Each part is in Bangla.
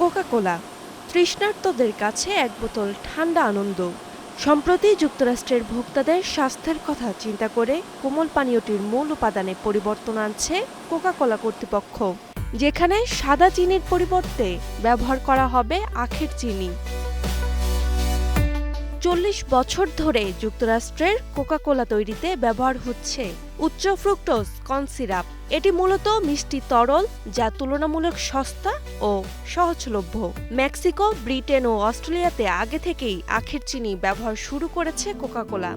কোকা-কোলা তৃষ্ণার্তদের কাছে এক বোতল ঠান্ডা আনন্দ। সম্প্রতি যুক্তরাষ্ট্রের ভোক্তাদের স্বাস্থ্যের কথা চিন্তা করে কোমল পানীয়টির মূল উপাদানে পরিবর্তন আনছে কোকা-কোলা কর্তৃপক্ষ, যেখানে সাদা চিনির পরিবর্তে ব্যবহার করা হবে আখের চিনি। ৪০ বছর ধরে যুক্তরাষ্ট্রের কোকা-কোলা তৈরিতে ব্যবহার হচ্ছে উচ্চ ফ্রুক্টোজ কর্ন সিরাপ। এটি মূলত মিষ্টি তরল, যা তুলনামূলক সস্তা ও সহজলভ্য। মেক্সিকো, ব্রিটেন ও অস্ট্রেলিয়াতে আগে থেকেই আখের চিনি ব্যবহার শুরু করেছে কোকা-কোলা।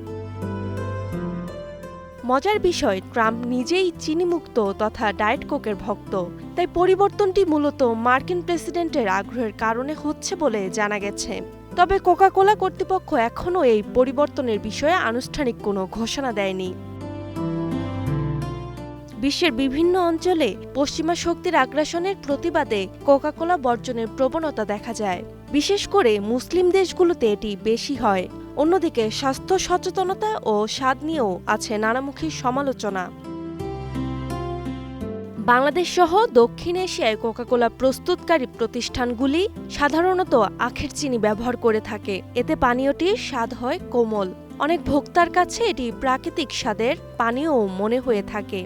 মজার বিষয়, ট্রাম্প নিজেই চিনিমুক্ত তথা ডায়েট কোকের ভক্ত, তাই পরিবর্তনটি মূলত মার্কিন প্রেসিডেন্টের আগ্রহের কারণে হচ্ছে বলে জানা গেছে। তবে কোকা-কোলা কর্তৃপক্ষ এখনও এই পরিবর্তনের বিষয়ে আনুষ্ঠানিক কোনো ঘোষণা দেয়নি। বিশ্বের বিভিন্ন অঞ্চলে পশ্চিমা শক্তির আগ্রাসনের প্রতিবাদে কোকা-কোলা বর্জনের প্রবণতা দেখা যায়। বিশেষ করে মুসলিম দেশগুলোতে এটি বেশি হয়। অন্যদিকে স্বাস্থ্য সচেতনতা ও স্বাদ নিয়েও আছে নানামুখী সমালোচনা। বাংলাদেশ সহ দক্ষিণ এশিয়ায় কোকা-কোলা প্রস্তুতকারী প্রতিষ্ঠানগুলি সাধারণত আখের চিনি ব্যবহার করে থাকে। এতে পানীয়টির স্বাদ হয় কোমল। অনেক ভোক্তার কাছে এটি প্রাকৃতিক স্বাদের পানীয়ও মনে হয়ে থাকে।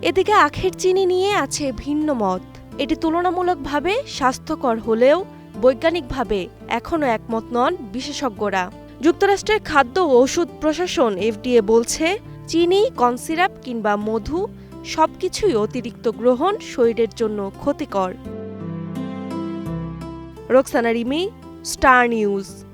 এদিকে আখের চিনি নিয়ে আছে ভিন্ন মত। এটি তুলনামূলকভাবে স্বাস্থ্যকর হলেও বৈজ্ঞানিকভাবে এখনও একমত নন বিশেষজ্ঞরা। যুক্তরাষ্ট্রের খাদ্য ও ওষুধ প্রশাসন FDA বলছে, চিনি, কর্ন সিরাপ কিংবা মধু সবকিছুই অতিরিক্ত গ্রহণ শরীরের জন্য ক্ষতিকর। Roksana Rimi, star news.